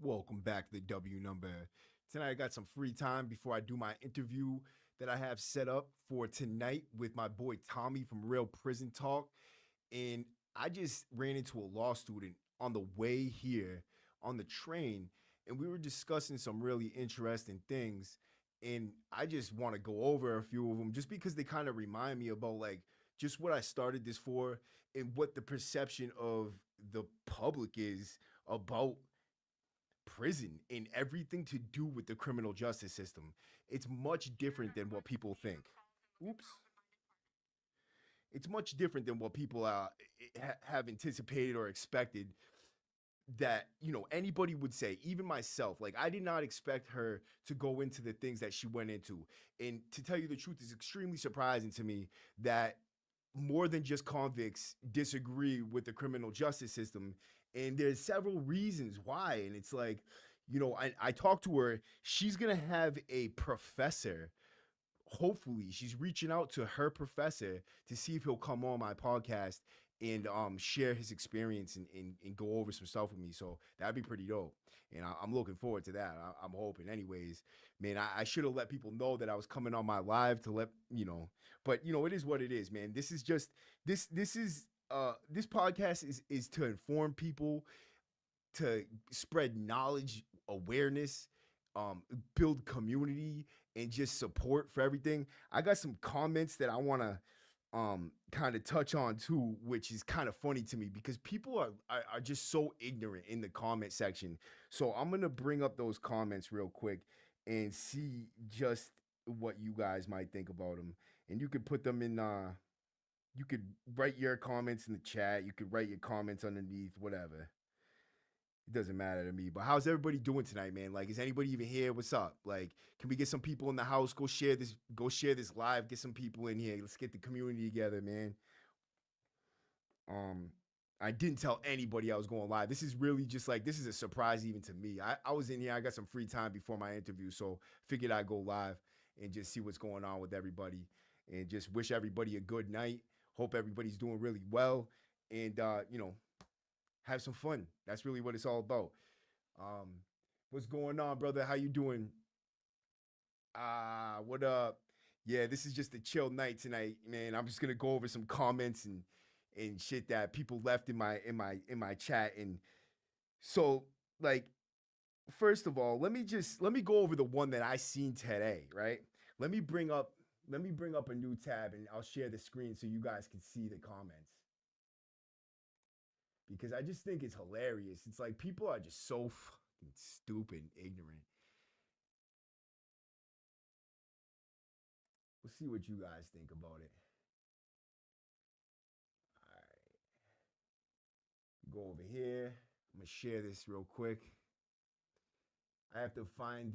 Welcome back to the W number. Tonight I got some free time before I do my interview that I have set up for tonight with my boy Tommy from Real Prison Talk. And I just ran into a law student on the way here on the train, and we were discussing some really interesting things. And I just want to go over a few of them just because they kind of remind me about like just what I started this for and what the perception of the public is about prison and everything to do with the criminal justice system. It's much different than what people think. Oops. It's much different than what people have anticipated or expected that anybody would say, even myself. Like, I did not expect her to go into the things that she went into. And to tell you the truth, it's extremely surprising to me that more than just convicts disagree with the criminal justice system. And there's several reasons why. And it's like, I talked to her. She's gonna have a professor. Hopefully she's reaching out to her professor to see if he'll come on my podcast and share his experience and go over some stuff with me. So that'd be pretty dope. And I'm looking forward to that. I'm hoping. Anyways, man, I should have let people know that I was coming on my live to let but it is what it is, man. This is just this podcast is to inform people, to spread knowledge, awareness, build community, and just support for everything. I got some comments that I want to kind of touch on too, which is kind of funny to me because people are just so ignorant in the comment section. So I'm gonna bring up those comments real quick and see just what you guys might think about them. And you could put them in you could write your comments in the chat, you could write your comments underneath, whatever. It doesn't matter to me. But how's everybody doing tonight, man? Like, is anybody even here? What's up? Like, can we get some people in the house? Go share this live. Get some people in here. Let's get the community together, man. Um, I didn't tell anybody I was going live. This is really just like this is a surprise even to me. I was in here, I got some free time before my interview, so figured I'd go live and just see what's going on with everybody and just wish everybody a good night. Hope everybody's doing really well. And have some fun. That's really what it's all about. Um, what's going on, brother? How you doing? What up? Yeah, this is just a chill night tonight, man. I'm just gonna go over some comments and shit that people left in my chat. And so, like, first of all, let me go over the one that I seen today, right? Let me bring up let me bring up a new tab and I'll share the screen so you guys can see the comments because I just think it's hilarious. It's like people are just so fucking stupid and ignorant. We'll see what you guys think about it. All right, go over here. I'm gonna share this real quick. I have to find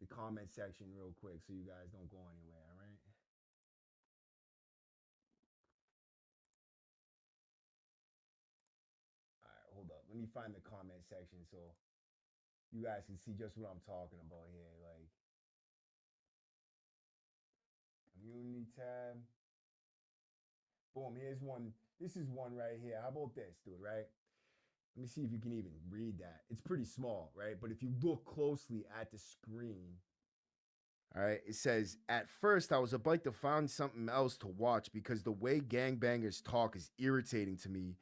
the comment section real quick so you guys don't go anywhere. All right. All right. Hold up. Let me find the comment section so you guys can see just what I'm talking about here. Like community tab. Boom. Here's one. This is one right here. How about this, dude? Right. Let me see if you can even read that. It's pretty small, right? But if you look closely at the screen, all right, it says, at first, I was about to find something else to watch because the way gangbangers talk is irritating to me.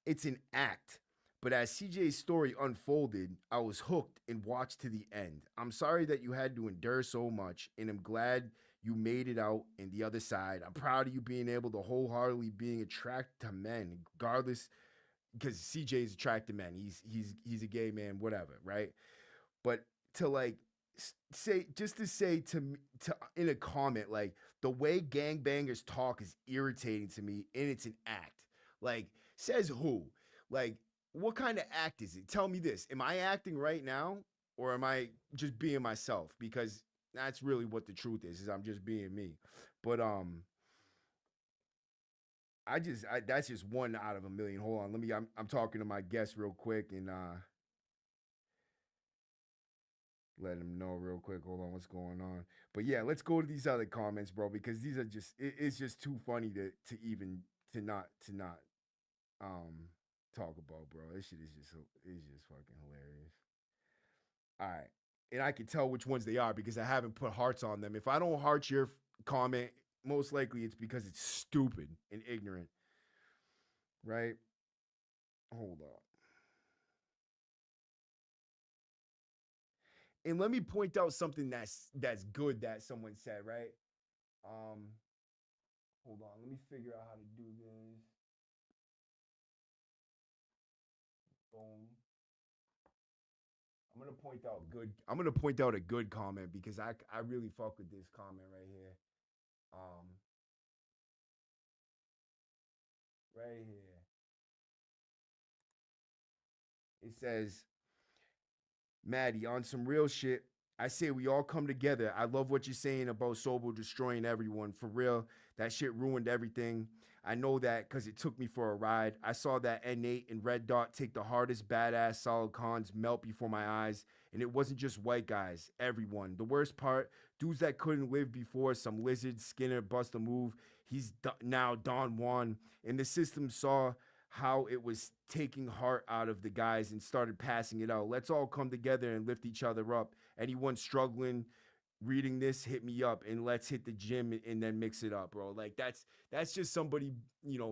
It's an act. But as CJ's story unfolded, I was hooked and watched to the end. I'm sorry that you had to endure so much, and I'm glad you made it out in the other side. I'm proud of you being able to wholeheartedly being attracted to men, regardless, because CJ is attracted to men. He's a gay man, whatever, right? But to like say just to say to in a comment like the way gangbangers talk is irritating to me and it's an act. Like says who? Like what kind of act is it? Tell me this. Am I acting right now or am I just being myself? Because that's really what the truth is I'm just being me. But that's just one out of a million. Hold on. I'm talking to my guest real quick and let him know real quick. Hold on, what's going on? But yeah, let's go to these other comments, bro, because these are just it's just too funny to even to not um talk about, bro. This shit is just fucking hilarious. All right. And I can tell which ones they are because I haven't put hearts on them. If I don't heart your comment, most likely it's because it's stupid and ignorant, right? Hold up. And let me point out something that's good that someone said, right? Um, hold on. Let me figure out how to do this. Boom. I'm gonna point out a good comment because I really fuck with this comment right here. Um, right here. It says, Maddie, on some real shit, I say we all come together. I love what you're saying about Sobel destroying everyone. For real, that shit ruined everything. I know that because it took me for a ride. I saw that N8 and Red Dot take the hardest badass solid cons melt before my eyes. And it wasn't just white guys, everyone. The worst part, dudes that couldn't live before, some lizard, Skinner, bust a move. He's now Don Juan. And the system saw how it was taking heart out of the guys and started passing it out. Let's all come together and lift each other up. Anyone struggling reading this, hit me up and let's hit the gym and then mix it up, bro. Like that's just somebody,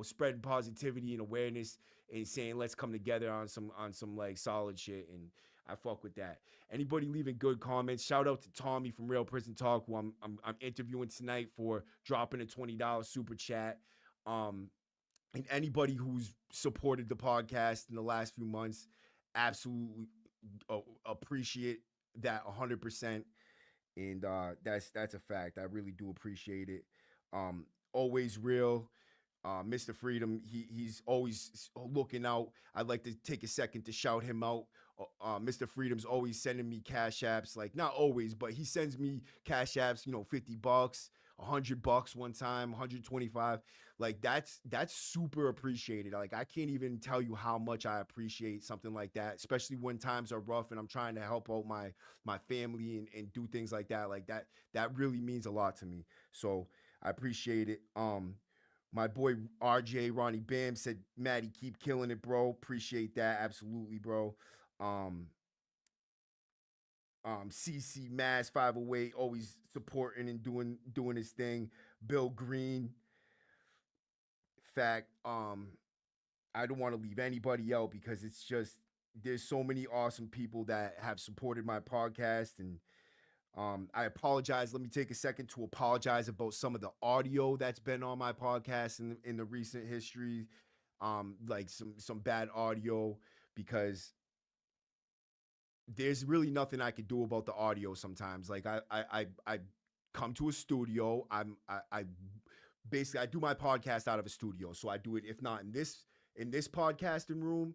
spreading positivity and awareness and saying let's come together on some like solid shit. And I fuck with that. Anybody leaving good comments, shout out to Tommy from Real Prison Talk, who I'm interviewing tonight for dropping a $20 super chat. Um, and anybody who's supported the podcast in the last few months, absolutely appreciate that 100%. And that's a fact. I really do appreciate it. Always real. Mr. Freedom, he's always looking out. I'd like to take a second to shout him out. Mr. Freedom's always sending me cash apps, like not always, but he sends me cash apps, $50, $100 one time, 125. Like that's super appreciated. Like I can't even tell you how much I appreciate something like that, especially when times are rough and I'm trying to help out my family and do things like that. Like that really means a lot to me. So I appreciate it. My boy RJ Ronnie Bam said, Maddie, keep killing it, bro. Appreciate that. Absolutely, bro. Um, CC Mass 508, always supporting and doing his thing. Bill Green. Fact, I don't want to leave anybody out because it's just there's so many awesome people that have supported my podcast. And I apologize. Let me take a second to apologize about some of the audio that's been on my podcast in the recent history. Like some bad audio because there's really nothing I could do about the audio sometimes. Like I come to a studio. I basically I do my podcast out of a studio. So I do it if not in this podcasting room,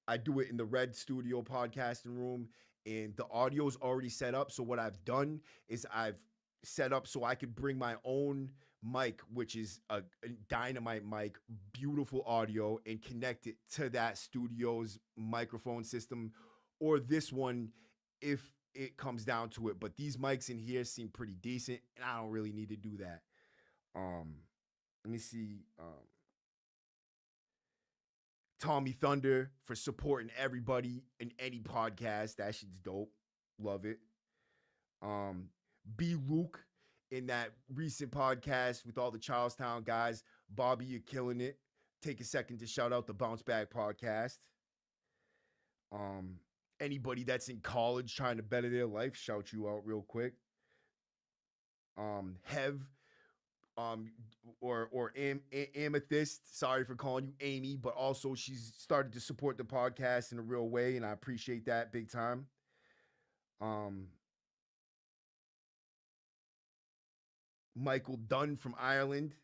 I do it in the Red Studio podcasting room, and the audio's already set up. So what I've done is I've set up so I could bring my own mic, which is a dynamite mic, beautiful audio, and connect it to that studio's microphone system, or this one if it comes down to it. But these mics in here seem pretty decent, and I don't really need to do that. Um, Let me see. Tommy Thunder for supporting everybody in any podcast. That shit's dope. Love it. Um, B. Luke in that recent podcast with all the Charlestown guys. Bobby, you're killing it. Take a second to shout out the Bounce Back podcast. Um, Anybody that's in college trying to better their life, shout you out real quick. Hev, um or Amethyst, sorry for calling you Amy, but also she's started to support the podcast in a real way and I appreciate that big time. um Michael Dunn from Ireland,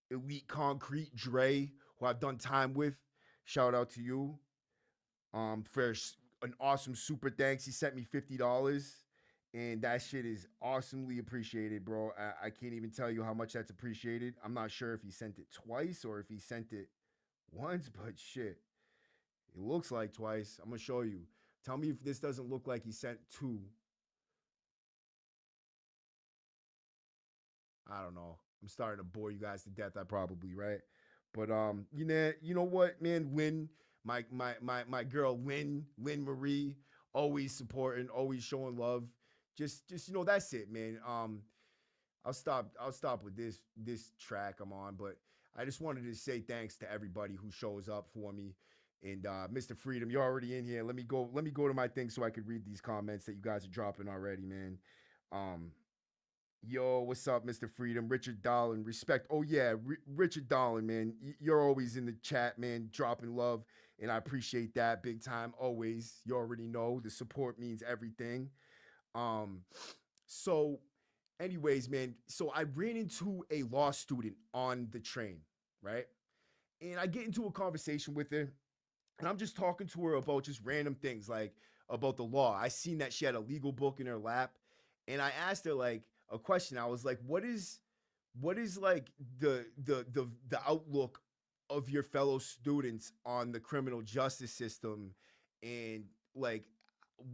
Elite Concrete, Dre, who I've done time with, shout out to you. For an awesome super thanks, he sent me $50, and that shit is awesomely appreciated, bro. I can't even tell you how much that's appreciated. I'm not sure if he sent it twice or if he sent it once, but shit, it looks like twice. I'm gonna show you. Tell me if this doesn't look like he sent two. I don't know. I'm starting to bore you guys to death. I probably right, But you know what, man, Lynn, my girl Lynn Marie, always supporting, always showing love. Just that's it, man. I'll stop with this track I'm on, but I just wanted to say thanks to everybody who shows up for me. And Mr. Freedom, you're already in here. Let me go to my thing so I could read these comments that you guys are dropping already, man. Um, Yo, what's up, Mr. Freedom? Richard Dolan, respect. Oh yeah, Richard Dolan, man. You're always in the chat, man, dropping love, and I appreciate that big time. Always, you already know the support means everything. Um, so, anyways, man, so I ran into a law student on the train, right? And I get into a conversation with her, and I'm just talking to her about just random things like about the law. I seen that she had a legal book in her lap, and I asked her like a question. I was like, what is like the outlook of your fellow students on the criminal justice system and like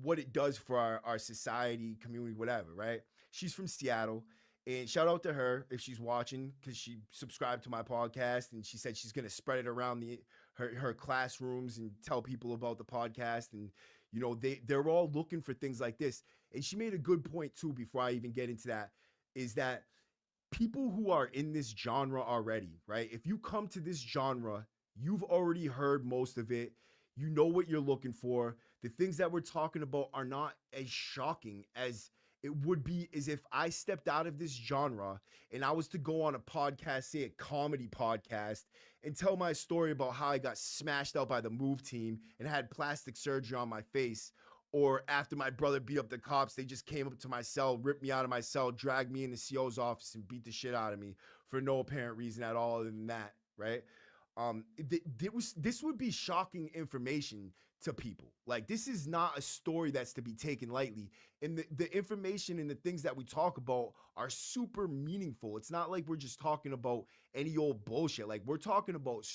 what it does for our society, community, whatever, right? She's from Seattle. And shout out to her if she's watching because she subscribed to my podcast and she said she's gonna spread it around her classrooms and tell people about the podcast. And they're all looking for things like this. And she made a good point too before I even get into that, is that people who are in this genre already, right? If you come to this genre, you've already heard most of it. You know what you're looking for. The things that we're talking about are not as shocking as it would be as if I stepped out of this genre and I was to go on a podcast, say a comedy podcast, and tell my story about how I got smashed out by the move team and had plastic surgery on my face, or after my brother beat up the cops, they just came up to my cell, ripped me out of my cell, dragged me in the CO's office, and beat the shit out of me for no apparent reason at all other than that, right? This would be shocking information to people. Like this is not a story that's to be taken lightly. And the information and the things that we talk about are super meaningful. It's not like we're just talking about any old bullshit. Like we're talking about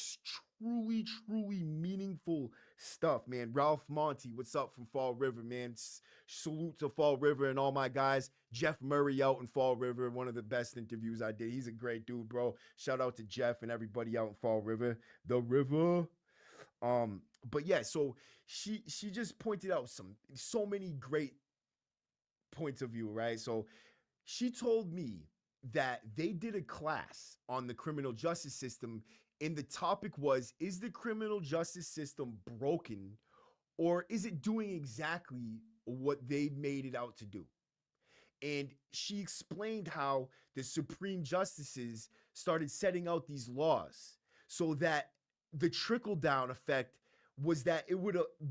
truly, truly meaningful stuff, man. Ralph Monty, what's up from Fall River, man? Salute to Fall River and all my guys. Jeff Murray out in Fall River, one of the best interviews I did. He's a great dude, bro. Shout out to Jeff and everybody out in Fall River. The river. But yeah, so she just pointed out so many great points of view, right? So she told me that they did a class on the criminal justice system, and the topic was, is the criminal justice system broken, or is it doing exactly what they made it out to do? And she explained how the Supreme Justices started setting out these laws so that the trickle down effect was that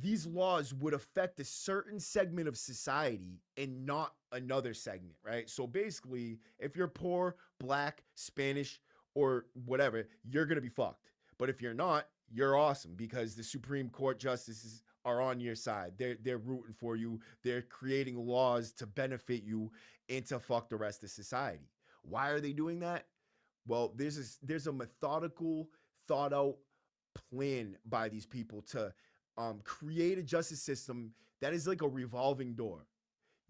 these laws would affect a certain segment of society and not another segment, right? So basically, if you're poor, black, Spanish, or whatever, you're gonna be fucked. But if you're not, you're awesome because the Supreme Court justices are on your side. They're rooting for you. They're creating laws to benefit you and to fuck the rest of society. Why are they doing that? Well, there's a methodical, thought out plan by these people to create a justice system that is like a revolving door.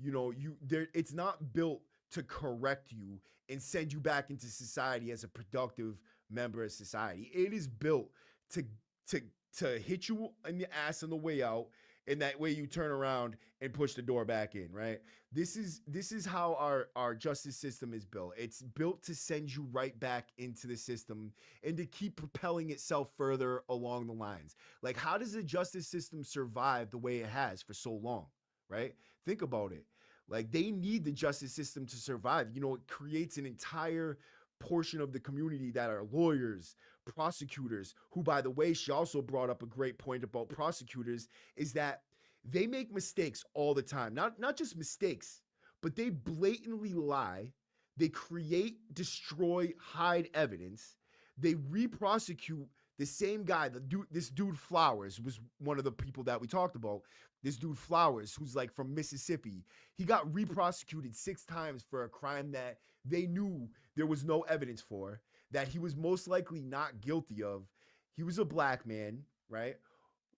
It's not built to correct you and send you back into society as a productive member of society. It is built to to to hit you in the ass on the way out, and that way you turn around and push the door back in, right? This is how our justice system is built. It's built to send you right back into the system and to keep propelling itself further along the lines. Like, how does the justice system survive the way it has for so long, right? Think about it. Like, they need the justice system to survive. It creates an entire portion of the community that are lawyers, prosecutors, who, by the way, she also brought up a great point about prosecutors, is that they make mistakes all the time. Not just mistakes, but they blatantly lie. They create, destroy, hide evidence. They re-prosecute the same guy. This dude Flowers was one of the people that we talked about. This dude Flowers, who's like from Mississippi, he got re-prosecuted 6 times for a crime that they knew there was no evidence for, that he was most likely not guilty of. He was a black man, right?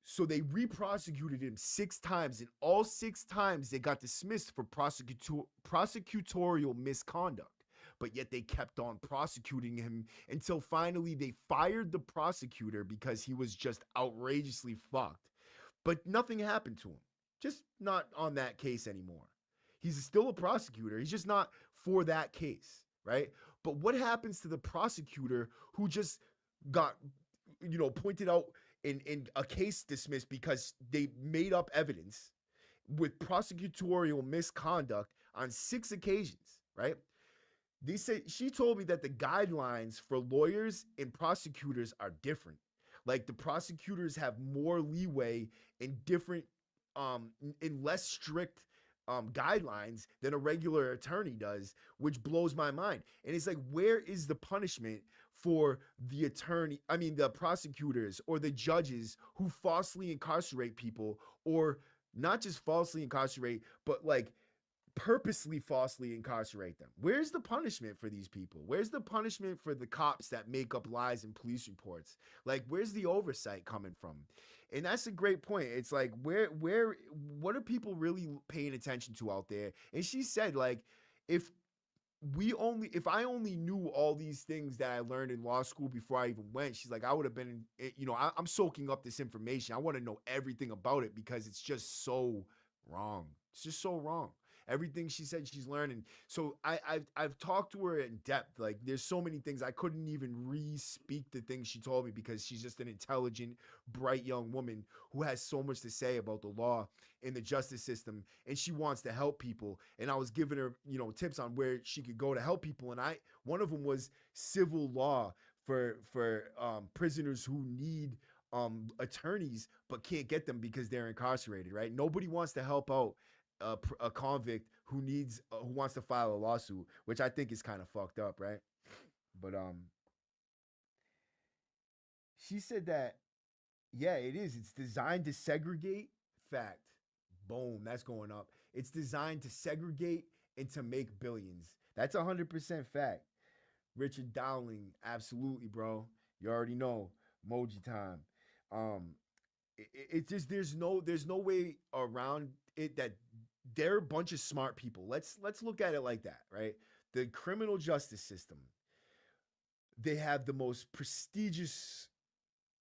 So they re-prosecuted him 6 times, and all 6 times they got dismissed for prosecutorial misconduct. but yet they kept on prosecuting him until finally they fired the prosecutor because he was just outrageously fucked. But nothing happened to him. Just not on that case anymore. He's still a prosecutor. He's just not for that case, right? But what happens to the prosecutor who just got, pointed out in a case dismissed because they made up evidence with prosecutorial misconduct on 6 occasions, right? They said she told me that the guidelines for lawyers and prosecutors are different. Like the prosecutors have more leeway in different, in less strict guidelines than a regular attorney does, which blows my mind. And it's like, where is the punishment for the attorney? I mean, the prosecutors or the judges who falsely incarcerate people, or not just falsely incarcerate, but like purposely falsely incarcerate them. Where's the punishment for these people? Where's the punishment for the cops that make up lies in police reports? Like, where's the oversight coming from? And that's a great point. It's like, what are people really paying attention to out there? And she said, like, if if I only knew all these things that I learned in law school before I even went, she's like, I would have been, I'm soaking up this information. I want to know everything about it because it's just so wrong. It's just so wrong. Everything she said she's learning. So I've talked to her in depth. Like there's so many things I couldn't even re-speak the things she told me because she's just an intelligent, bright young woman who has so much to say about the law and the justice system, and she wants to help people. And I was giving her, tips on where she could go to help people. And one of them was civil law for prisoners who need attorneys but can't get them because they're incarcerated. Right? Nobody wants to help out a convict who wants to file a lawsuit, which I think is kind of fucked up, right? But she said that, yeah, it is. It's designed to segregate. Fact. Boom, that's going up. It's designed to segregate and to make billions. That's 100% fact. Richard Dowling, absolutely, bro. You already know. Emoji time. Um, it's just there's no way around it that they're a bunch of smart people. Let's look at it like that, right? The criminal justice system, they have the most prestigious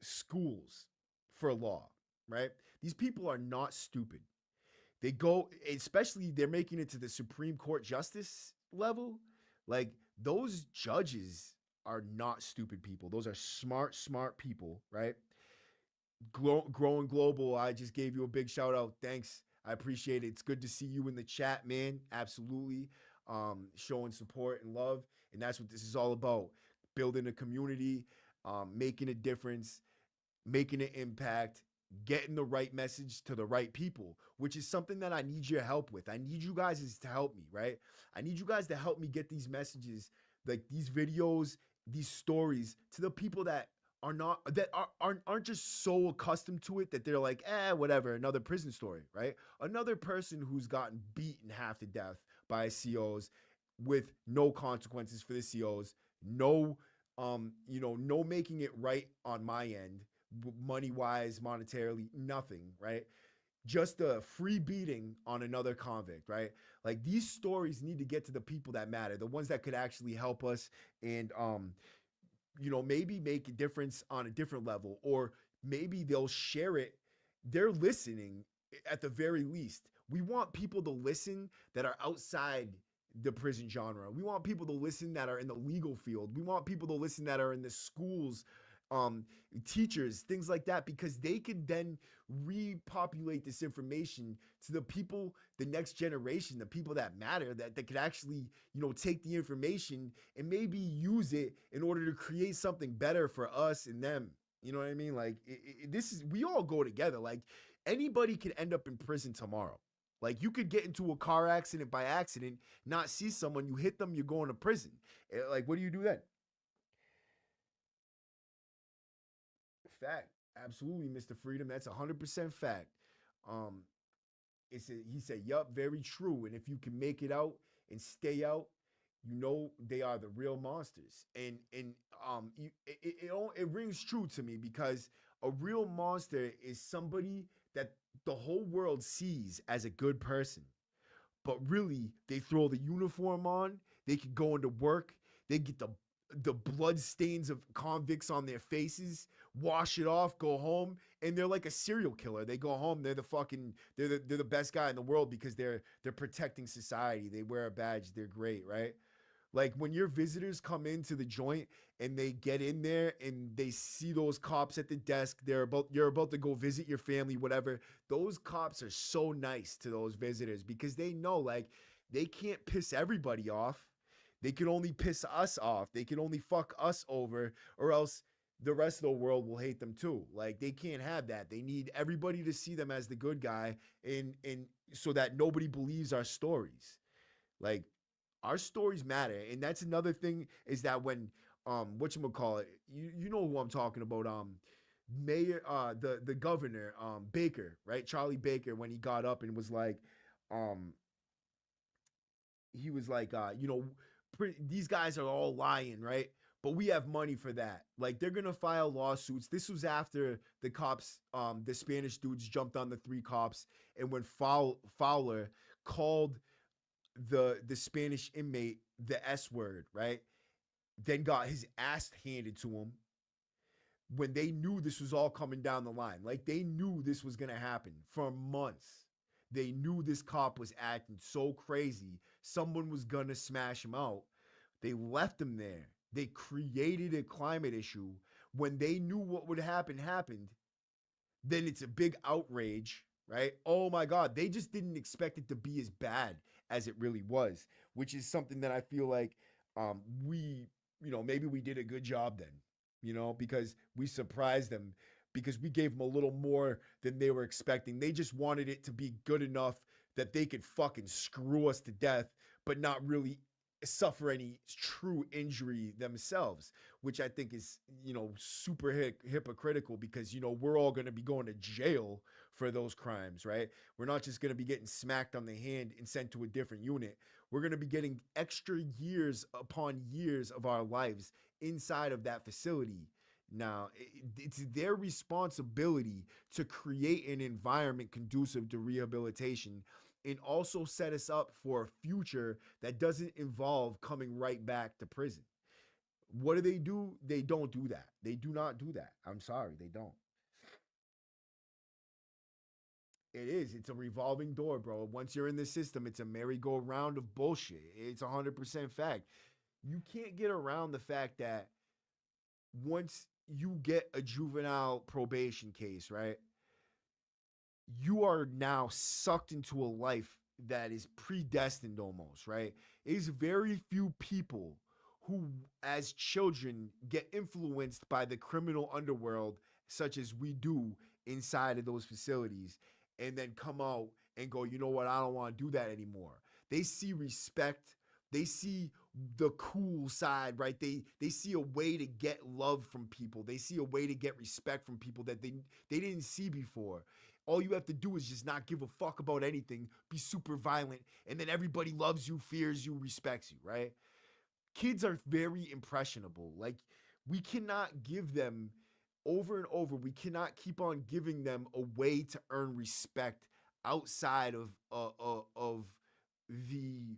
schools for law, right? These people are not stupid. They go, especially they're making it to the Supreme Court justice level. Like those judges are not stupid people. Those are smart people, right? Growing Global, I just gave you a big shout out. Thanks. I appreciate it. It's good to see you in the chat, man. Absolutely. Showing support and love. And that's what this is all about. Building a community, making a difference, making an impact, getting the right message to the right people, which is something that I need your help with. I need you guys to help me, right? I need you guys to help me get these messages, like these videos, these stories to the people that aren't just so accustomed to it that they're like, whatever, another prison story, right? Another person who's gotten beaten half to death by COs with no consequences for the COs, no, no making it right on my end, money wise, monetarily, nothing, right? Just a free beating on another convict, right? Like these stories need to get to the people that matter, the ones that could actually help us and maybe make a difference on a different level, or maybe they'll share it. They're listening at the very least. We want people to listen that are outside the prison genre. We want people to listen that are in the legal field. We want people to listen that are in the schools, teachers, things like that, because they could then repopulate this information to the people, the next generation, the people that matter, that could actually, take the information and maybe use it in order to create something better for us and them. You know what I mean? Like we all go together. Like anybody could end up in prison tomorrow. Like you could get into a car accident by accident, not see someone, you hit them, you're going to prison. Like, what do you do then? Fact. Absolutely, Mr. Freedom. That's 100% fact. Um, he said, yup, very true. And if you can make it out and stay out, they are the real monsters. And it rings true to me because a real monster is somebody that the whole world sees as a good person, but really they throw the uniform on, They could go into work. They get the blood stains of convicts on their faces, wash it off, go home, and they're like a serial killer. They go home, they're the best guy in the world because they're protecting society. They wear a badge, they're great, right? Like when your visitors come into the joint and they get in there and they see those cops at the desk, you're about to go visit your family, whatever. Those cops are so nice to those visitors because they know like they can't piss everybody off. They can only piss us off. They can only fuck us over, or else the rest of the world will hate them too. Like they can't have that. They need everybody to see them as the good guy and so that nobody believes our stories. Like our stories matter, and that's another thing is that when what you call it, you know who I'm talking about, mayor the governor, Baker, right? Charlie Baker, when he got up and was like, um he was like, these guys are all lying, right? But we have money for that. Like they're gonna file lawsuits. This was after the cops, the Spanish dudes jumped on the three cops, and when Fowler called the Spanish inmate the S word, right? Then got his ass handed to him when they knew this was all coming down the line. Like they knew this was gonna happen for months. They knew this cop was acting so crazy. Someone was gonna smash him out. They left him there. They created a climate issue. When they knew what would happen happened, then it's a big outrage, right? Oh my God. They just didn't expect it to be as bad as it really was, which is something that I feel like we, maybe we did a good job then, because we surprised them because we gave them a little more than they were expecting. They just wanted it to be good enough that they could fucking screw us to death, but not really suffer any true injury themselves, which I think is, super hypocritical because, we're all going to be going to jail for those crimes, right? We're not just going to be getting smacked on the hand and sent to a different unit. We're going to be getting extra years upon years of our lives inside of that facility. Now, it's their responsibility to create an environment conducive to rehabilitation and also set us up for a future that doesn't involve coming right back to prison. What do? They don't do that. They do not do that. I'm sorry, they don't. It is. It's a revolving door, bro. Once you're in the system, it's a merry-go-round of bullshit. It's 100% fact. You can't get around the fact that once you get a juvenile probation case, right? You are now sucked into a life that is predestined almost, right? There's very few people who, as children, get influenced by the criminal underworld, such as we do inside of those facilities, and then come out and go, you know what, I don't want to do that anymore. They see respect. They see the cool side, right? They see a way to get love from people. They see a way to get respect from people that they didn't see before. All you have to do is just not give a fuck about anything, be super violent, and then everybody loves you, fears you, respects you, right? Kids are very impressionable. Like, we cannot give them over and over, we cannot keep on giving them a way to earn respect outside of the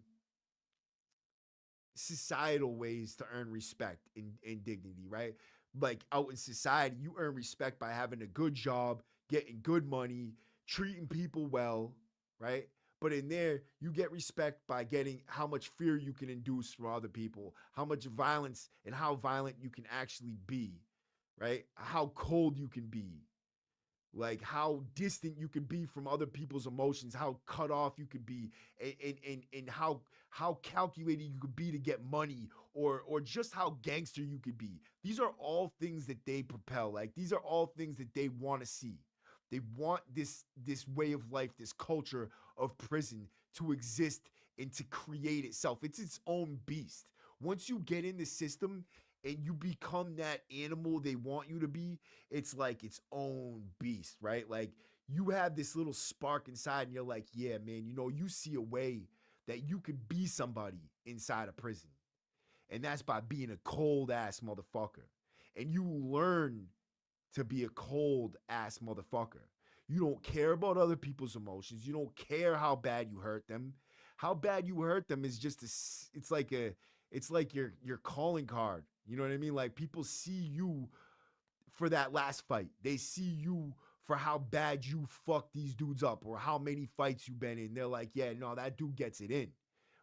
societal ways to earn respect and dignity, right? Like out in society, you earn respect by having a good job, getting good money, treating people well, right? But in there, you get respect by getting how much fear you can induce from other people, how much violence and how violent you can actually be, right? How cold you can be, like how distant you could be from other people's emotions, how cut off you could be, and how calculated you could be to get money, or just how gangster you could be. These are all things that they propel. Like these are all things that they want to see. They want this way of life, this culture of prison to exist and to create itself. It's its own beast. Once you get in the system and you become that animal they want you to be, it's like its own beast, right? Like you have this little spark inside and you're like, yeah, man, you see a way that you could be somebody inside a prison. And that's by being a cold ass motherfucker. And you learn to be a cold ass motherfucker. You don't care about other people's emotions. You don't care how bad you hurt them, how bad you hurt them is just it's like your calling card. You know what I mean? Like people see you for that last fight. They see you for how bad you fuck these dudes up or how many fights you've been in. They're like, yeah, no, that dude gets it in,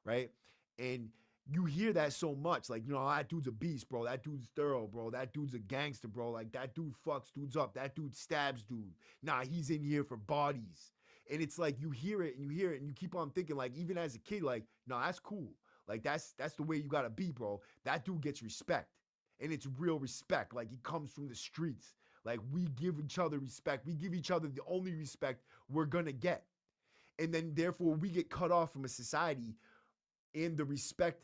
right? And you hear that so much, like, that dude's a beast, bro. That dude's thorough, bro. That dude's a gangster, bro. Like that dude fucks dudes up. That dude stabs dude. Nah, he's in here for bodies. And it's like you hear it and you hear it and you keep on thinking, like, even as a kid, like, no, that's cool. Like that's the way you gotta be, bro. That dude gets respect. And it's real respect. Like he comes from the streets. Like we give each other respect. We give each other the only respect we're gonna get. And then therefore we get cut off from a society in the respect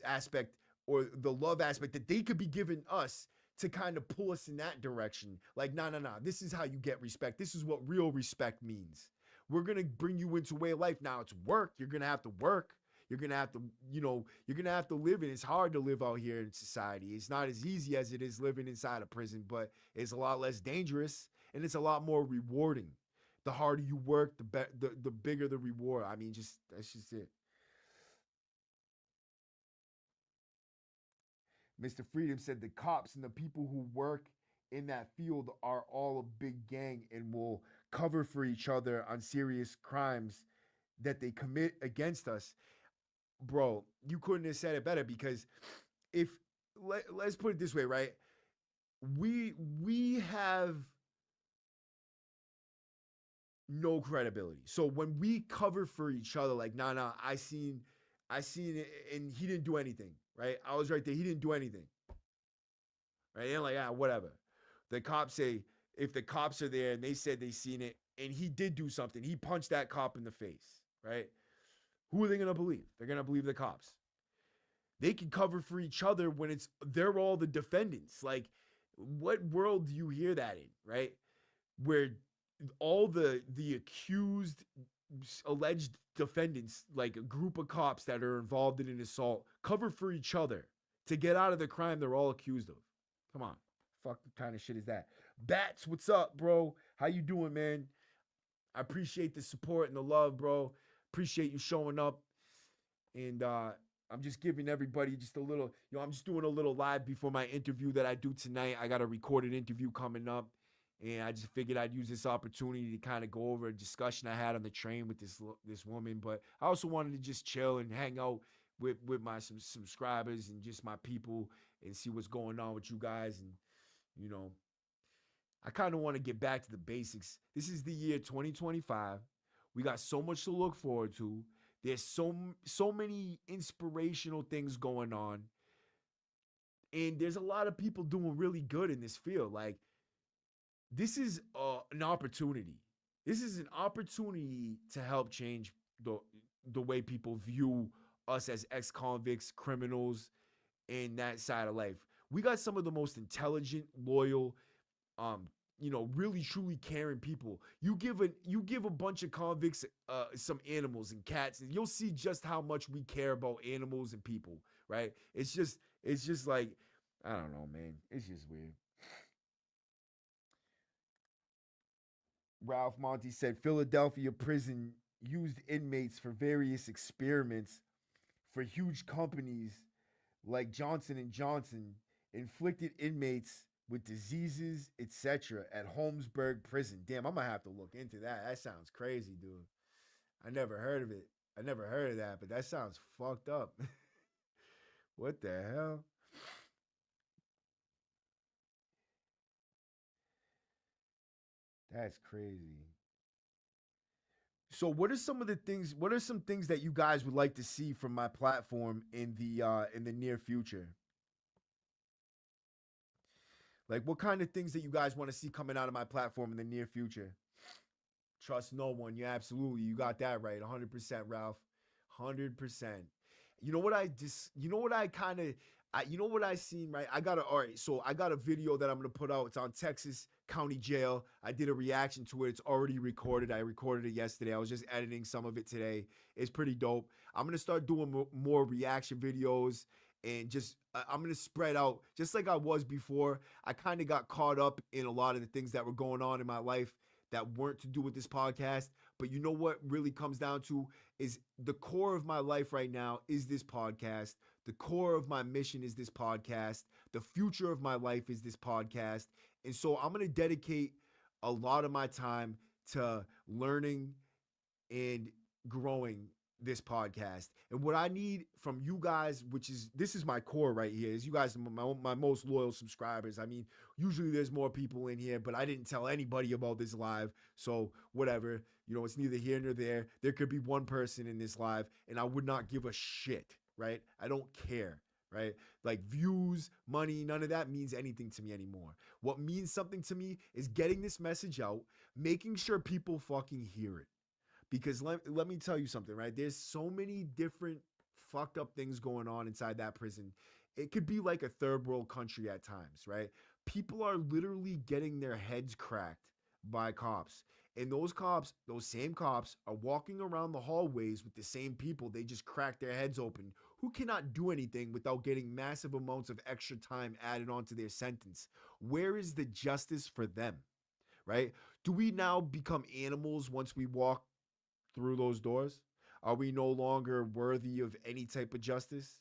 aspect or the love aspect that they could be giving us to kind of pull us in that direction. Like, nah, nah, nah. This is how you get respect. This is what real respect means. We're gonna bring you into way of life. Now it's work. You're gonna have to work. You're gonna have to, you're gonna have to live, and it's hard to live out here in society. It's not as easy as it is living inside a prison, but it's a lot less dangerous and it's a lot more rewarding. The harder you work, the bigger the reward. I mean, just that's just it. Mr. Freedom said the cops and the people who work in that field are all a big gang and will cover for each other on serious crimes that they commit against us. Bro, you couldn't have said it better because if let's put it this way, right? We have no credibility. So when we cover for each other, like, nah, I seen it and he didn't do anything, right? I was right there. He didn't do anything, right? And like, whatever. The cops say, if the cops are there and they said they seen it and he did do something, he punched that cop in the face, right? Who are they going to believe? They're going to believe the cops. They can cover for each other when they're all the defendants. Like, what world do you hear that in, right? Where all the accused alleged defendants, like a group of cops that are involved in an assault, cover for each other to get out of the crime they're all accused of. Come on. Fuck kind of shit is that? Bats, what's up, bro? How you doing, man? I appreciate the support and the love, bro. Appreciate you showing up. And I'm just giving everybody just a little, I'm just doing a little live before my interview that I do tonight. I got a recorded interview coming up. And I just figured I'd use this opportunity to kind of go over a discussion I had on the train with this woman. But I also wanted to just chill and hang out with my subscribers and just my people and see what's going on with you guys. And, you know, I kind of want to get back to the basics. This is the year 2025. We got so much to look forward to. There's so many inspirational things going on. And there's a lot of people doing really good in this field. Like, this is an opportunity. This is an opportunity to help change the way people view us as ex-convicts, criminals, and that side of life. We got some of the most intelligent, loyal, really truly caring people. You give a bunch of convicts some animals and cats, and you'll see just how much we care about animals and people, right? It's just like, I don't know, man. It's just weird. Ralph Monty said Philadelphia prison used inmates for various experiments for huge companies like Johnson and Johnson, inflicted inmates with diseases, etc. at Holmesburg prison. Damn, I'm gonna have to look into that. That sounds crazy, dude. I never heard of it. I never heard of that, but that sounds fucked up. What the hell? That's crazy. So what are some things that you guys would like to see from my platform in the near future? Like what kind of things that you guys want to see coming out of my platform in the near future? Trust no one. You absolutely, you got that right. 100%, Ralph. 100%. You know what I kind of you know what I seen, right? All right, so I got a video that I'm gonna put out. It's on Texas County Jail. I did a reaction to it. It's already recorded. I recorded it yesterday. I was just editing some of it today. It's pretty dope. I'm gonna start doing more reaction videos and just I'm gonna spread out just like I was before. I kind of got caught up in a lot of the things that were going on in my life that weren't to do with this podcast. But you know what really comes down to is the core of my life right now is this podcast. The core of my mission is this podcast. The future of my life is this podcast. And so I'm going to dedicate a lot of my time to learning and growing this podcast. And what I need from you guys, which is this is my core right here, is you guys are my most loyal subscribers. I mean, usually there's more people in here, but I didn't tell anybody about this live. So whatever, it's neither here nor there. There could be one person in this live, and I would not give a shit, right? I don't care. Right? Like views, money, none of that means anything to me anymore. What means something to me is getting this message out, making sure people fucking hear it. Because let me tell you something, right? There's so many different fucked up things going on inside that prison. It could be like a third world country at times, right? People are literally getting their heads cracked by cops. And those same cops are walking around the hallways with the same people. They just crack their heads open, who cannot do anything without getting massive amounts of extra time added onto their sentence. Where is the justice for them, right? Do we now become animals once we walk through those doors? Are we no longer worthy of any type of justice?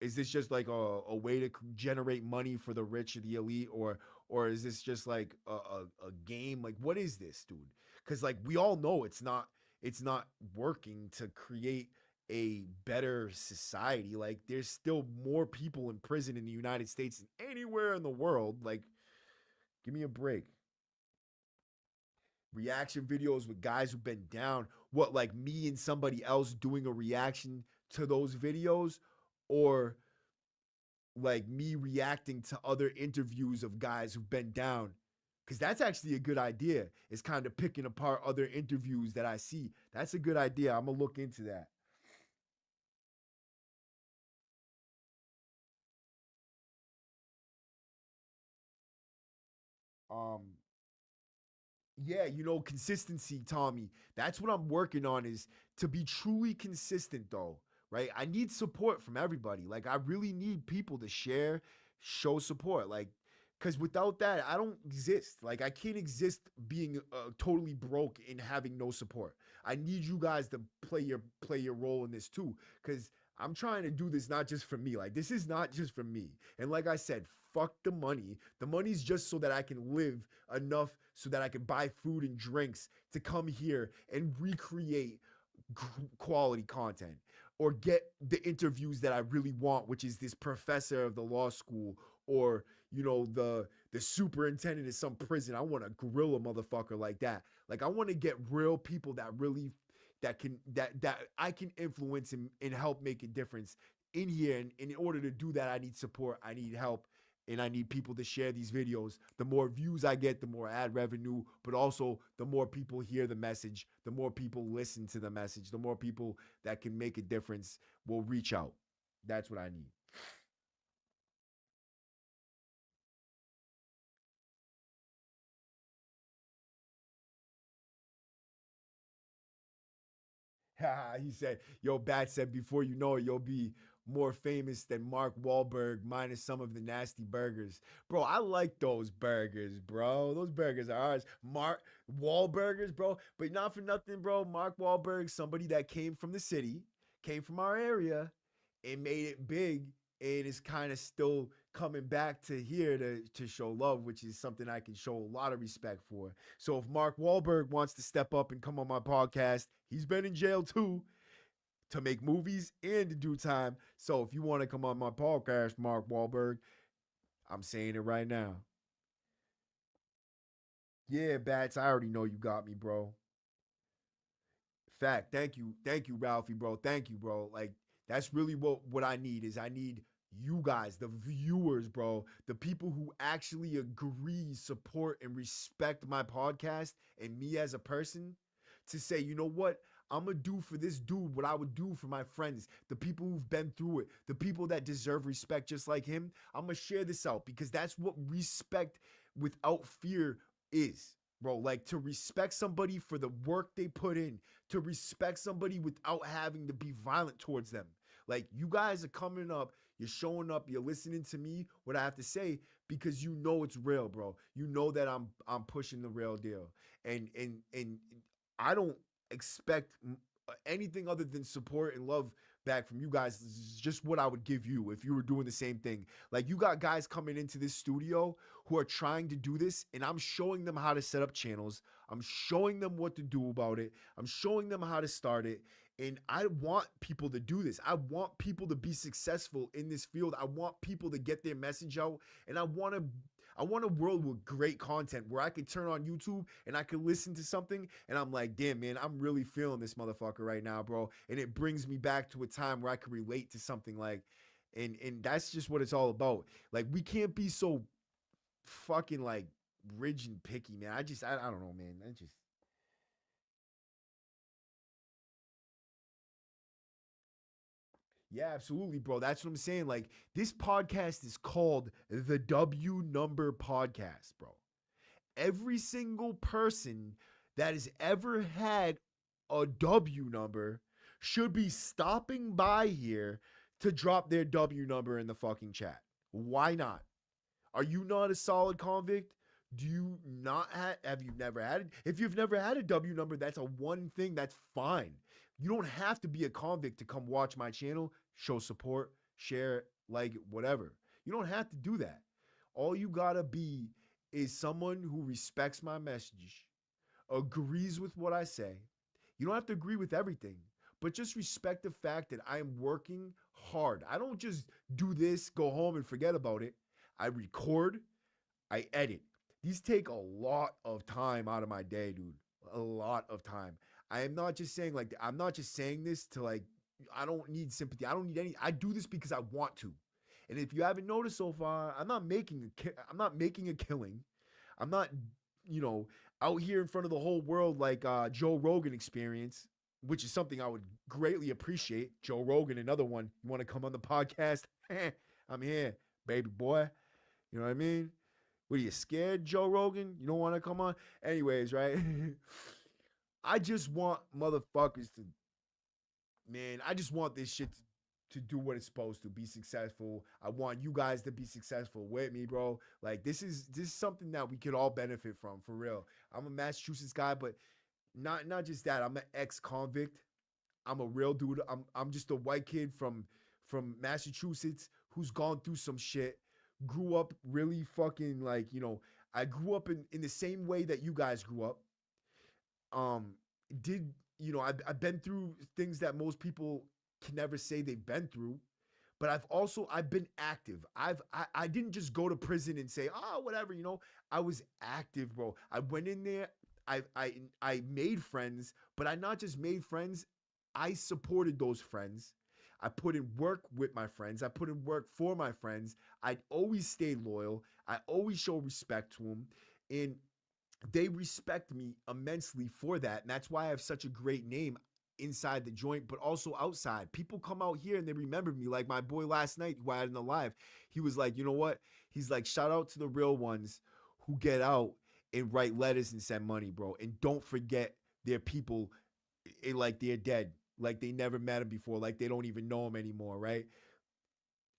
Is this just like a way to generate money for the rich or the elite, or is this just like a game? Like, what is this, dude? Because like we all know it's not working to create a better society. Like there's still more people in prison in the United States than anywhere in the world. Like, give me a break. Reaction videos with guys who've been down. What, like me and somebody else doing a reaction to those videos, or like me reacting to other interviews of guys who've been down? Because that's actually a good idea. It's kind of picking apart other interviews that I see. That's a good idea. I'm gonna look into that. Um, yeah, consistency, Tommy. That's what I'm working on, is to be truly consistent though, right? I need support from everybody. Like I really need people to share, show support. Like cuz without that, I don't exist. Like I can't exist being totally broke and having no support. I need you guys to play your role in this too, cuz I'm trying to do this not just for me. Like this is not just for me. And like I said, fuck the money. The money's just so that I can live enough so that I can buy food and drinks to come here and recreate quality content or get the interviews that I really want, which is this professor of the law school, or the superintendent of some prison. I want to grill a motherfucker like that. Like I want to get real people that really that I can influence and help make a difference in here. And in order to do that, I need support. I need help, and I need people to share these videos. The more views I get, the more ad revenue, but also the more people hear the message, the more people listen to the message, the more people that can make a difference will reach out. That's what I need. He said, yo, Bat said, before you know it, you'll be more famous than Mark Wahlberg, minus some of the nasty burgers. Bro, I like those burgers, bro. Those burgers are ours. Mark Wahlburgers, bro. But not for nothing, bro. Mark Wahlberg, somebody that came from the city, came from our area, and made it big, and is kind of still coming back to here to show love, which is something I can show a lot of respect for. So if Mark Wahlberg wants to step up and come on my podcast, he's been in jail too to make movies and to do time. So if you want to come on my podcast, Mark Wahlberg, I'm saying it right now. Yeah, Bats, I already know you got me, bro. Fact. Thank you, Ralphie, bro. Thank you, bro. Like that's really what I need, is I need you guys, the viewers, bro, the people who actually agree, support, and respect my podcast and me as a person, to say, you know what? I'm gonna do for this dude what I would do for my friends, the people who've been through it, the people that deserve respect just like him. I'm gonna share this out because that's what respect without fear is, bro. Like to respect somebody for the work they put in, to respect somebody without having to be violent towards them. Like you guys are coming up, you're showing up, you're listening to me, what I have to say, because you know it's real, bro. You know that I'm pushing the real deal. And I don't expect anything other than support and love back from you guys. This is just what I would give you if you were doing the same thing. Like, you got guys coming into this studio who are trying to do this, and I'm showing them how to set up channels. I'm showing them what to do about it. I'm showing them how to start it. And I want people to do this. I want people to be successful in this field. I want people to get their message out. And I want a world with great content where I could turn on YouTube and I could listen to something and I'm like, damn, man, I'm really feeling this motherfucker right now, bro. And it brings me back to a time where I could relate to something like, and that's just what it's all about. Like, we can't be so fucking like rich and picky, man. I don't know, man. I just Yeah, absolutely, bro. That's what I'm saying. Like, this podcast is called the W Number Podcast, bro. Every single person that has ever had a W number should be stopping by here to drop their W number in the fucking chat. Why not? Are you not a solid convict? Do you not have you never had it? If you've never had a W number, that's a one thing, that's fine. You don't have to be a convict to come watch my channel, show support, share, like whatever. You don't have to do that. All you gotta be is someone who respects my message, agrees with what I say. You don't have to agree with everything, but just respect the fact that I am working hard. I don't just do this, go home, and forget about it. I record, I edit. These take a lot of time out of my day, dude. A lot of time. I am not just saying, like, I'm not just saying this to, like, I don't need sympathy. I don't need any. I do this because I want to. And if you haven't noticed so far, I'm not making a killing. I'm not, you know, out here in front of the whole world like Joe Rogan experience, which is something I would greatly appreciate. Joe Rogan, another one. You want to come on the podcast? I'm here, baby boy. You know what I mean? What are you scared, Joe Rogan? You don't want to come on? Anyways, right? I just want motherfuckers to, man, I just want this shit to do what it's supposed to, be successful. I want you guys to be successful with me, bro. Like, this is something that we could all benefit from, for real. I'm a Massachusetts guy, but not just that. I'm an ex-convict. I'm a real dude. I'm just a white kid from Massachusetts who's gone through some shit. Grew up really fucking, like, I grew up in the same way that you guys grew up. Um, did I've been through things that most people can never say they've been through, but I've been active. I didn't just go to prison and say, oh, whatever, I was active, bro. I went in there, I made friends, but I not just made friends, I supported those friends. I put in work with my friends. I put in work for my friends. I always stayed loyal. I always show respect to them. And they respect me immensely for that. And that's why I have such a great name inside the joint, but also outside. People come out here and they remember me. Like my boy last night who I had in the live, he was like, you know what? He's like, shout out to the real ones who get out and write letters and send money, bro. And don't forget their people, like they're dead. Like they never met him before. Like they don't even know him anymore, right?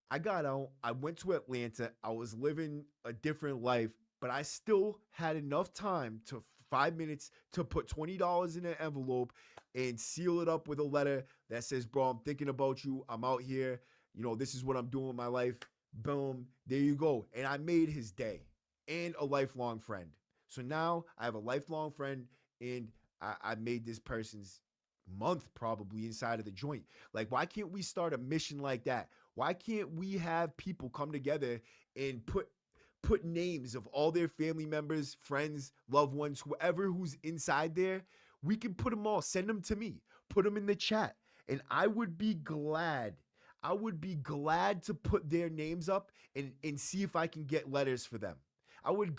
I got out. I went to Atlanta. I was living a different life, but I still had enough time to 5 minutes to put $20 in an envelope and seal it up with a letter that says, bro, I'm thinking about you. I'm out here. This is what I'm doing with my life. Boom. There you go. And I made his day and a lifelong friend. So now I have a lifelong friend and I made this person's month probably inside of the joint. Like, why can't we start a mission like that? Why can't we have people come together and put names of all their family members, friends, loved ones, whoever who's inside there? We can put them all, send them to me, put them in the chat, and I would be glad. I would be glad to put their names up and see if I can get letters for them. I would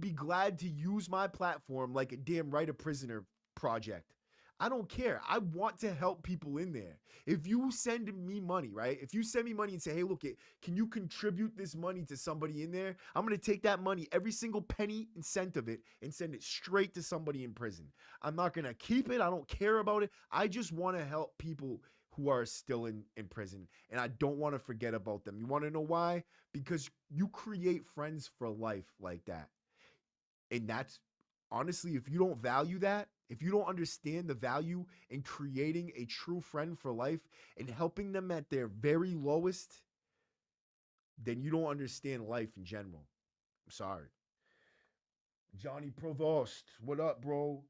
be glad to use my platform like a damn Write a Prisoner project. I don't care. I want to help people in there. If you send me money, right? If you send me money and say, hey, look, can you contribute this money to somebody in there? I'm going to take that money, every single penny and cent of it, and send it straight to somebody in prison. I'm not going to keep it. I don't care about it. I just want to help people who are still in prison. And I don't want to forget about them. You want to know why? Because you create friends for life like that. And that's honestly, if you don't value that, if you don't understand the value in creating a true friend for life and helping them at their very lowest, then you don't understand life in general. I'm sorry. Johnny Provost, what up, bro?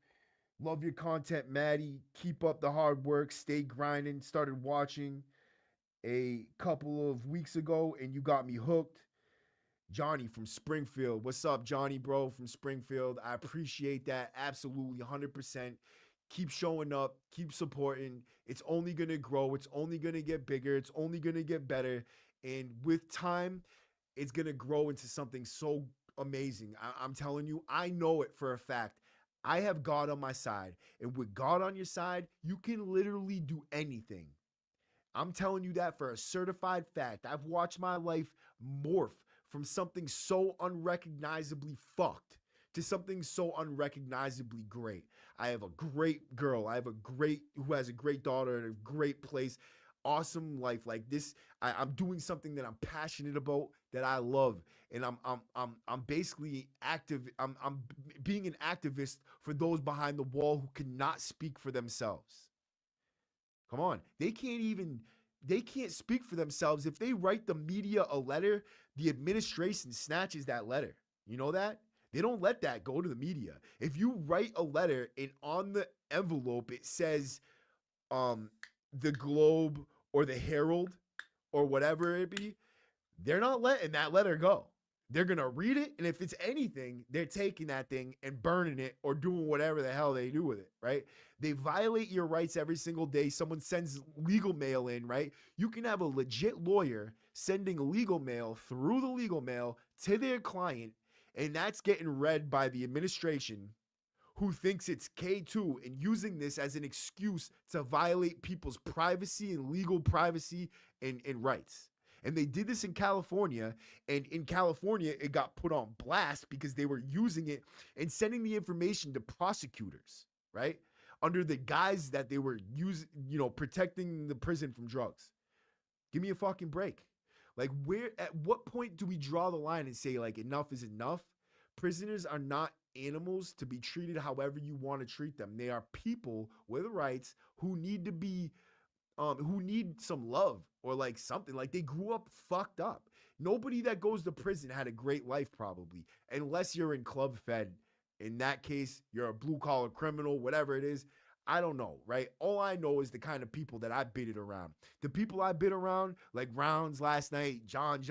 Love your content, Maddie. Keep up the hard work. Stay grinding. Started watching a couple of weeks ago and you got me hooked. Johnny from Springfield. What's up, Johnny, bro, from Springfield? I appreciate that. Absolutely, 100%. Keep showing up, keep supporting. It's only going to grow. It's only going to get bigger. It's only going to get better. And with time, it's going to grow into something so amazing. I'm telling you, I know it for a fact. I have God on my side. And with God on your side, you can literally do anything. I'm telling you that for a certified fact. I've watched my life morph from something so unrecognizably fucked to something so unrecognizably great. I have a great girl. I have a great who has a great daughter in a great place. Awesome life like this. I'm doing something that I'm passionate about, that I love, and I'm basically active. I'm being an activist for those behind the wall who cannot speak for themselves. Come on. They can't speak for themselves. If they write the media a letter, the administration snatches that letter. You know that? They don't let that go to the media. If you write a letter and on the envelope it says the Globe or the Herald or whatever it be, they're not letting that letter go. They're going to read it. And if it's anything, they're taking that thing and burning it or doing whatever the hell they do with it, right? They violate your rights every single day. Someone sends legal mail in, right? You can have a legit lawyer sending legal mail through the legal mail to their client, and that's getting read by the administration who thinks it's K2 and using this as an excuse to violate people's privacy and legal privacy and rights. And they did this in California. And in California, it got put on blast because they were using it and sending the information to prosecutors, right? Under the guise that they were using, protecting the prison from drugs. Give me a fucking break. Like, at what point do we draw the line and say, like, enough is enough? Prisoners are not animals to be treated however you want to treat them. They are people with rights who need to be who need some love or like something. Like, they grew up fucked up. Nobody that goes to prison had a great life, probably, unless you're in Club Fed. In that case, you're a blue collar criminal, whatever it is. I don't know, right? All I know is the kind of people that I bidded around. The people I bid around, like Rounds last night, John,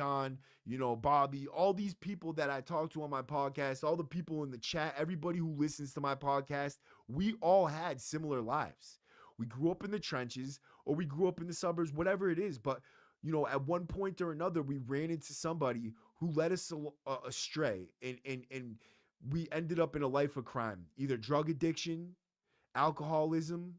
Bobby, all these people that I talked to on my podcast, all the people in the chat, everybody who listens to my podcast, we all had similar lives. We grew up in the trenches or we grew up in the suburbs, whatever it is. But, at one point or another, we ran into somebody who led us astray and we ended up in a life of crime, either drug addiction, alcoholism,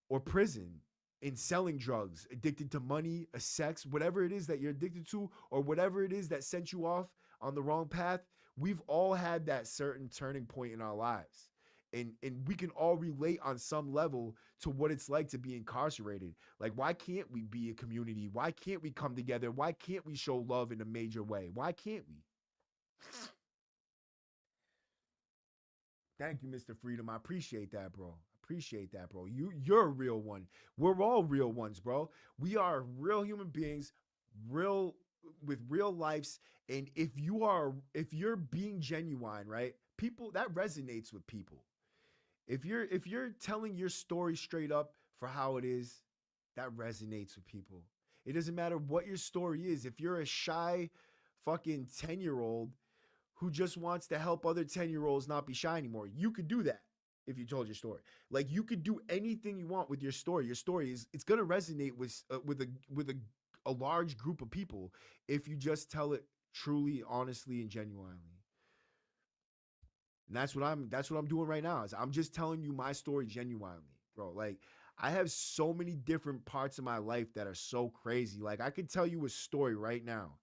or prison, in selling drugs, addicted to money, a sex, whatever it is that you're addicted to, or whatever it is that sent you off on the wrong path. We've all had that certain turning point in our lives. And we can all relate on some level to what it's like to be incarcerated. Like, why can't we be a community? Why can't we come together? Why can't we show love in a major way? Why can't we? Thank you, Mr. Freedom. I appreciate that, bro. Appreciate that, bro. You're a real one. We're all real ones, bro. We are real human beings, real with real lives. And if you're being genuine, right? People that resonates with people. If you're telling your story straight up for how it is, that resonates with people. It doesn't matter what your story is. If you're a shy fucking 10-year-old who just wants to help other 10-year-olds not be shy anymore, you could do that if you told your story. Like, you could do anything you want with your story. Your story it's going to resonate with a large group of people if you just tell it truly, honestly, and genuinely. And that's what I'm doing right now. Is I'm just telling you my story genuinely, bro. Like, I have so many different parts of my life that are so crazy. Like, I could tell you a story right now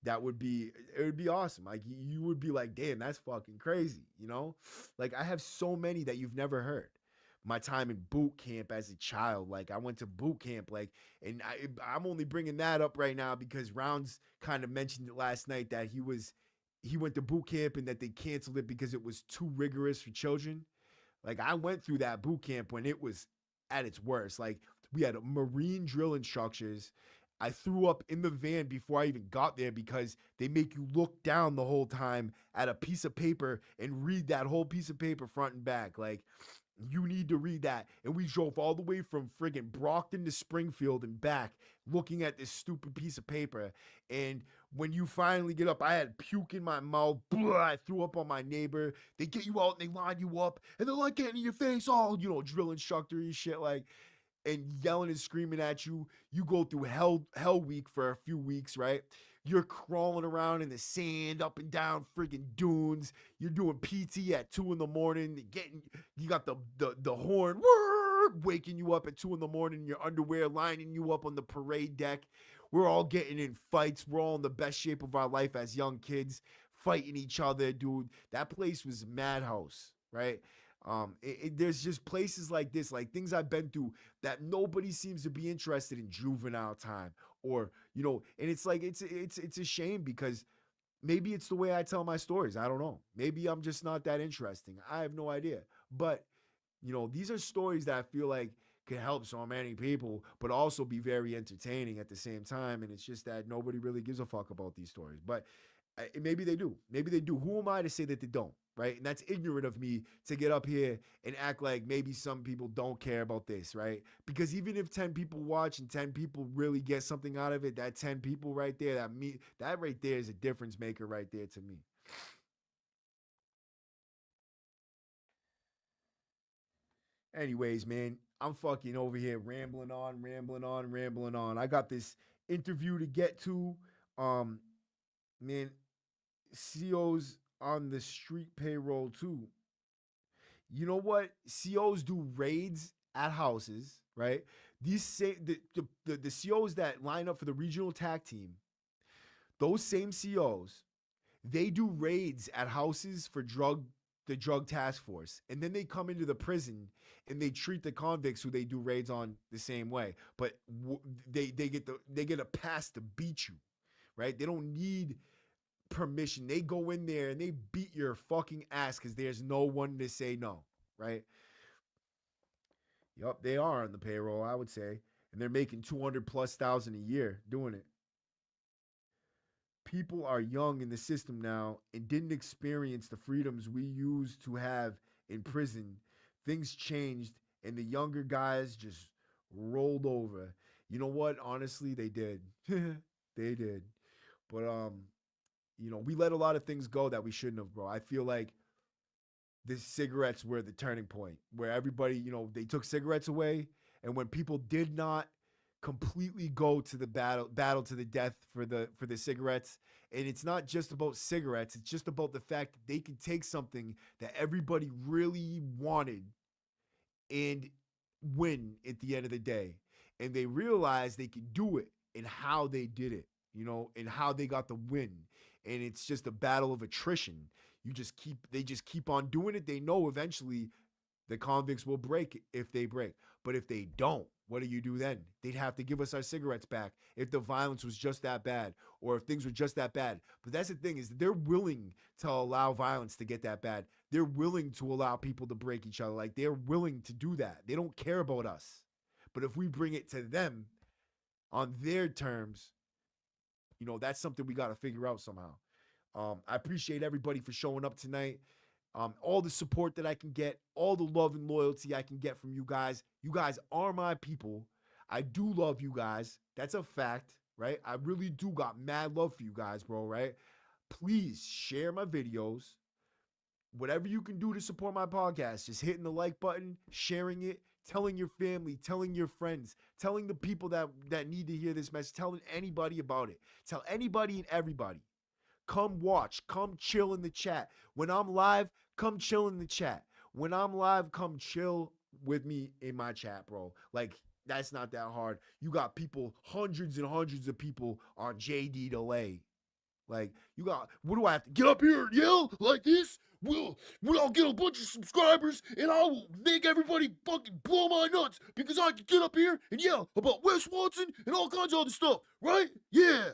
that it would be awesome. Like, you would be like, damn, that's fucking crazy, Like, I have so many that you've never heard. my time in boot camp as a child. Like I went to boot camp, like, and I'm only bringing that up right now because Rounds kind of mentioned it last night that he went to boot camp and that they canceled it because it was too rigorous for children. Like I went through that boot camp when it was at its worst. Like we had Marine drill instructors. I threw up in the van before I even got there because they make you look down the whole time at a piece of paper and read that whole piece of paper front and back. Like you need to read that. And we drove all the way from friggin' Brockton to Springfield and back looking at this stupid piece of paper. And when you finally get up, I had puke in my mouth. Blah, I threw up on my neighbor. They get you out and they line you up and they're like getting in your face, all, drill instructor and shit, like, and yelling and screaming at you. You go through hell week for a few weeks, right? You're crawling around in the sand, up and down friggin' dunes. You're doing PT at 2 in the morning. You got the horn waking you up at 2 in the morning in your underwear, lining you up on the parade deck. We're all getting in fights. We're all in the best shape of our life as young kids, fighting each other, dude. That place was madhouse, right? There's just places like this, like things I've been through that nobody seems to be interested in juvenile time, or and it's like it's a shame because maybe it's the way I tell my stories. I don't know. Maybe I'm just not that interesting. I have no idea. But these are stories that I feel like can help so many people, but also be very entertaining at the same time. And it's just that nobody really gives a fuck about these stories. But maybe they do. Maybe they do. Who am I to say that they don't? Right. And that's ignorant of me to get up here and act like maybe some people don't care about this. Right. Because even if 10 people watch and 10 people really get something out of it, that 10 people right there, that right there is a difference maker right there to me. Anyways, man, I'm fucking over here rambling on, rambling on, rambling on. I got this interview to get to. Um, man, COs on the street payroll too. You know what? COs do raids at houses, right? These say the COs that line up for the regional tag team, those same COs, they do raids at houses for the drug task force, and then they come into the prison and they treat the convicts who they do raids on the same way. But they get a pass to beat you, right? They don't need permission. They go in there and they beat your fucking ass because there's no one to say no, right? Yup, they are on the payroll, I would say, and they're making 200 plus thousand a year doing it. People are young in the system now and didn't experience the freedoms we used to have in prison. Things changed and the younger guys just rolled over. You know what? Honestly, they did. They did. But we let a lot of things go that we shouldn't have, bro. I feel like the cigarettes were the turning point where everybody, they took cigarettes away, and when people did not completely go to the battle to the death for the cigarettes, and it's not just about cigarettes, it's just about the fact that they can take something that everybody really wanted and win at the end of the day. And they realize they can do it and how they did it, and how they got the win. And it's just a battle of attrition. They just keep on doing it. They know eventually the convicts will break if they break. But if they don't, what do you do then? They'd have to give us our cigarettes back if the violence was just that bad, or if things were just that bad. But that's the thing, is they're willing to allow violence to get that bad. They're willing to allow people to break each other. Like, they're willing to do that. They don't care about us. But if we bring it to them on their terms, that's something we got to figure out somehow. I appreciate everybody for showing up tonight. All the support that I can get, all the love and loyalty I can get from you guys. You guys are my people. I do love you guys. That's a fact, right? I really do got mad love for you guys, bro, right? Please share my videos. Whatever you can do to support my podcast, just hitting the like button, sharing it, telling your family, telling your friends, telling the people that need to hear this message, telling anybody about it. Tell anybody and everybody. Come watch. Come chill in the chat. When I'm live, come chill in the chat. When I'm live, come chill with me in my chat, bro. Like, that's not that hard. You got people, hundreds and hundreds of people on JD Delay Like, you got, what do I have to get up here and yell like this? I'll get a bunch of subscribers and I'll make everybody fucking blow my nuts because I can get up here and yell about Wes Watson and all kinds of other stuff, right? Yeah.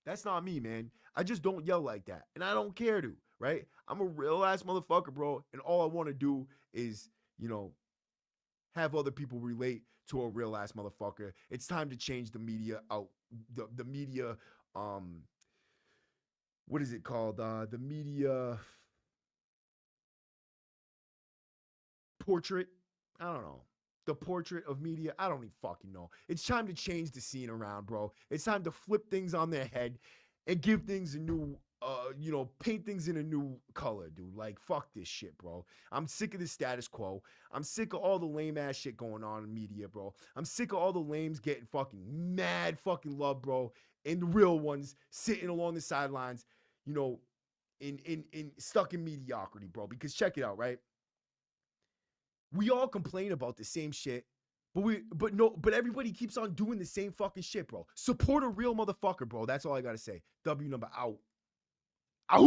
That's not me, man. I just don't yell like that. And I don't care to, right? I'm a real ass motherfucker, bro. And all I want to do is, you know, have other people relate to a real ass motherfucker. It's time to change the media out. The media, um, what is it called? The media portrait. I don't know. The portrait of media. I don't even fucking know. It's time to change the scene around, bro. It's time to flip things on their head and give things a new paint things in a new color, dude. Like, fuck this shit, bro. I'm sick of the status quo. I'm sick of all the lame ass shit going on in media, bro. I'm sick of all the lames getting fucking mad fucking love, bro. And the real ones sitting along the sidelines, you know, in stuck in mediocrity, bro. Because check it out, right? We all complain about the same shit, but everybody keeps on doing the same fucking shit, bro. Support a real motherfucker, bro. That's all I gotta say. W number out. Out.